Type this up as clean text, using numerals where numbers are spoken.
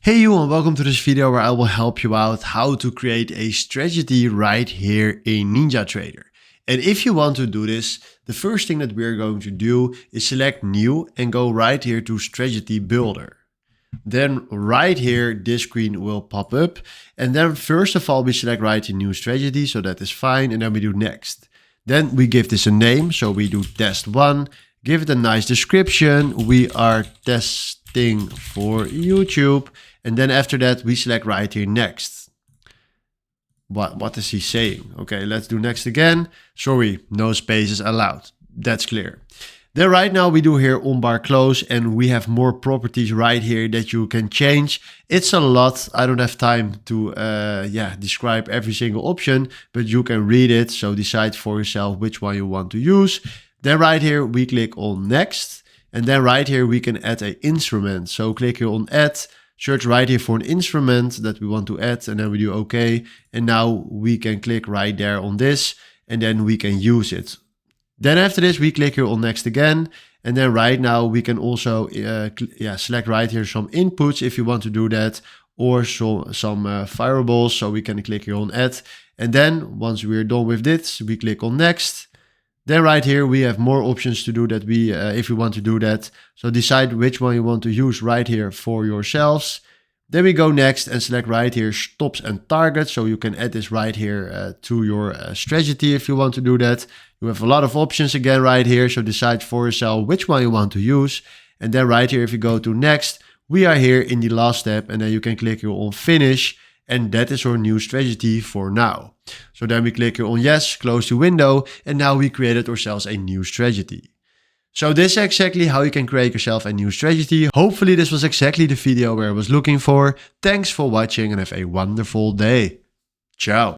Hey you, and welcome to this video where I will help you out how to create a strategy right here in NinjaTrader. And if you want to do this, the first thing that we're going to do is select new and go right here to strategy builder. Then right here, this screen will pop up. And then first of all, we select right here new strategy. So that is fine. And then we do next. Then we give this a name. So we do test 1, give it a nice description. We are testing for YouTube. And then after that, we select right here next. What is he saying? Okay, let's do next again. Sorry, no spaces allowed. That's clear. Then right now we do here on bar close and we have more properties right here that you can change. It's a lot. I don't have time to describe every single option, but you can read it. So decide for yourself which one you want to use. Then right here we click on next. And then right here we can add an instrument. So click here on add. Search right here for an instrument that we want to add and then we do OK. And now we can click right there on this and then we can use it. Then after this, we click here on next again. And then right now we can also select right here some inputs if you want to do that, or some variables. So we can click here on add. And then once we're done with this, we click on next. Then right here, we have more options to do that if you want to do that. So decide which one you want to use right here for yourselves. Then we go next and select right here stops and targets. So you can add this right here to your strategy if you want to do that. You have a lot of options again right here. So decide for yourself which one you want to use. And then right here, if you go to next, we are here in the last step and then you can click here on finish. And that is our new strategy for now. So then we click here on yes, close the window, and now we created ourselves a new strategy. So this is exactly how you can create yourself a new strategy. Hopefully this was exactly the video where I was looking for. Thanks for watching and have a wonderful day. Ciao.